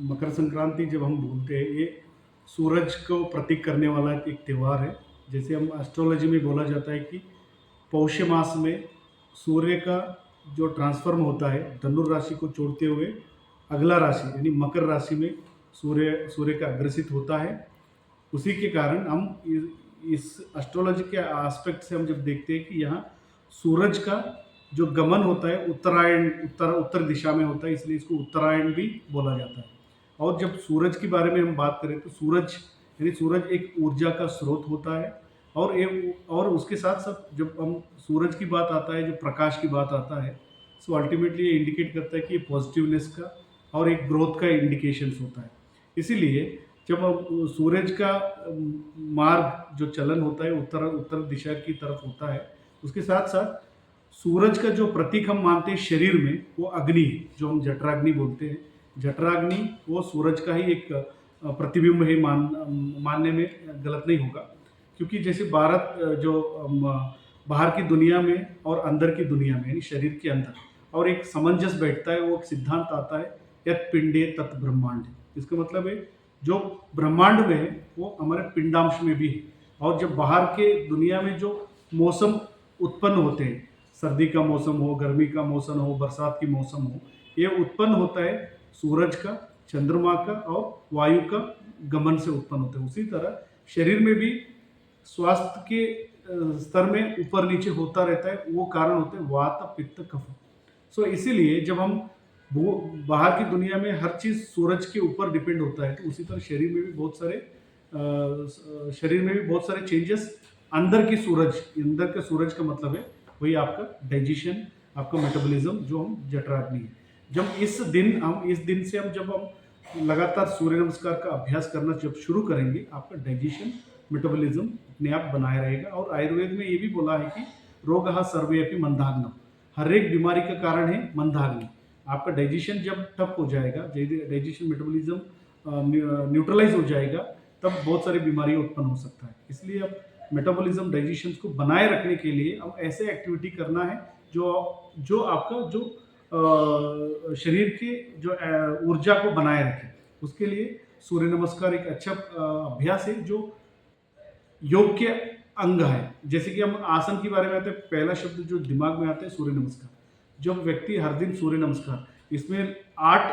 मकर संक्रांति जब हम बोलते हैं, ये सूरज को प्रतीक करने वाला एक त्यौहार है। जैसे हम एस्ट्रोलॉजी में बोला जाता है कि पौष मास में सूर्य का जो ट्रांसफॉर्म होता है धनु राशि को छोड़ते हुए अगला राशि यानी मकर राशि में सूर्य सूर्य का अग्रसित होता है। उसी के कारण हम इस एस्ट्रोलॉजी के एस्पेक्ट से हम जब देखते हैं कि यहाँ सूरज का जो गमन होता है उत्तरायण उत्तर उत्तर दिशा में होता है, इसलिए इसको उत्तरायण भी बोला जाता है। और जब सूरज के बारे में हम बात करें तो सूरज यानी सूरज एक ऊर्जा का स्रोत होता है। और उसके साथ साथ जब हम सूरज की बात आता है, जो प्रकाश की बात आता है, सो अल्टीमेटली ये इंडिकेट करता है कि ये पॉजिटिवनेस का और एक ग्रोथ का इंडिकेशंस होता है। इसीलिए जब हम सूरज का मार्ग जो चलन होता है उत्तर उत्तर दिशा की तरफ होता है, उसके साथ साथ सूरज का जो प्रतीक हम मानते हैं शरीर में वो अग्नि है, जो हम जठराग्नि बोलते हैं। जठराग्नि वो सूरज का ही एक प्रतिबिंब है, मानने में गलत नहीं होगा। क्योंकि जैसे भारत बाहर की दुनिया में और अंदर की दुनिया में यानी शरीर के अंदर और एक समंजस बैठता है, वो एक सिद्धांत आता है यत पिंडे तत् ब्रह्मांड। इसका मतलब है जो ब्रह्मांड में है वो हमारे पिंडांश में भी है। और जब बाहर के दुनिया में जो मौसम उत्पन्न होते हैं, सर्दी का मौसम हो, गर्मी का मौसम हो, बरसात की मौसम हो, ये उत्पन्न होता है सूरज का, चंद्रमा का और वायु का गमन से उत्पन्न होते हैं। उसी तरह शरीर में भी स्वास्थ्य के स्तर में ऊपर नीचे होता रहता है, वो कारण होते हैं वात पित्त कफ। सो इसीलिए जब हम वो बाहर की दुनिया में हर चीज़ सूरज के ऊपर डिपेंड होता है, तो उसी तरह शरीर में भी बहुत सारे चेंजेस अंदर के सूरज का मतलब है वही आपका डाइजेशन, आपका मेटाबॉलिज्म, जो हम जठराग्नि है। जब इस दिन से जब हम लगातार सूर्य नमस्कार का अभ्यास करना जब शुरू करेंगे, आपका डाइजेशन मेटाबॉलिज्म अपने आप बनाए रहेगा। और आयुर्वेद में ये भी बोला है कि रोगः सर्वेऽपि मंदाग्नौ, हर एक बीमारी का कारण है मंदाग्नि। आपका डाइजेशन जब ठप हो जाएगा, डाइजेशन मेटाबॉलिज्म न्यूट्रलाइज हो जाएगा, तब बहुत सारी बीमारियां उत्पन्न हो सकता है। इसलिए अब मेटाबॉलिज्म डाइजेशन को बनाए रखने के लिए अब ऐसे एक्टिविटी करना है जो जो आपका जो शरीर की जो ऊर्जा को बनाए रखे। उसके लिए सूर्य नमस्कार एक अच्छा अभ्यास है जो योग के अंग है। जैसे कि हम आसन के बारे में आते हैं, पहला शब्द जो दिमाग में आता है सूर्य नमस्कार। जब व्यक्ति हर दिन सूर्य नमस्कार, इसमें 8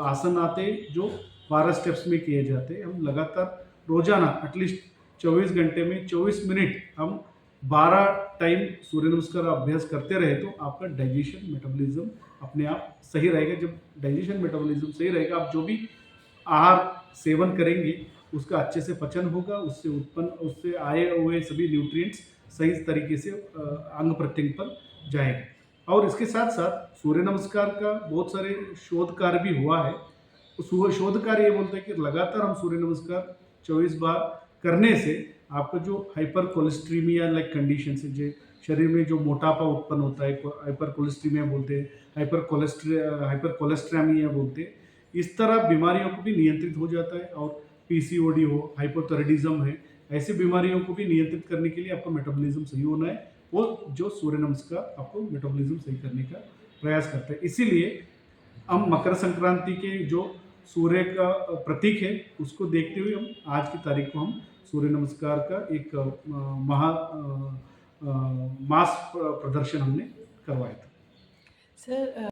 आसन आते हैं जो 12 स्टेप्स में किए जाते हैं। हम लगातार रोजाना एटलीस्ट 24 घंटे में 24 मिनट हम 12 टाइम सूर्य नमस्कार अभ्यास करते रहे तो आपका डाइजेशन मेटाबॉलिज्म अपने आप सही रहेगा। जब डाइजेशन मेटाबॉलिज्म सही रहेगा, आप जो भी आहार सेवन करेंगे उसका अच्छे से पचन होगा, उससे आए हुए सभी न्यूट्रिएंट्स सही तरीके से अंग प्रत्यंग पर जाएगा। और इसके साथ साथ सूर्य नमस्कार का बहुत सारे शोध कार्य भी हुआ है। उस शोध कार्य ये बोलते हैं कि लगातार हम सूर्य नमस्कार 24 बार करने से आपका जो हाइपर कोलेस्ट्रीमिया लाइक कंडीशन है, जो शरीर में जो मोटापा उत्पन्न होता है, हाइपर कोलेस्ट्रीमिया बोलते हैं, हाइपर कोलेस्ट्रेमिया बोलते हैं, इस तरह बीमारियों को भी नियंत्रित हो जाता है। और पीसीओडी हो, हाइपोथायराइडिज्म है, ऐसी बीमारियों को भी नियंत्रित करने के लिए आपका मेटाबॉलिज्म सही होना है। वो जो सूर्य नमस्कार आपको मेटाबॉलिज्म सही करने का प्रयास करता है। इसीलिए हम मकर संक्रांति के जो सूर्य का प्रतीक है उसको देखते हुए हम आज की तारीख को हम सूर्य नमस्कार का एक मास प्रदर्शन हमने करवाया था। सर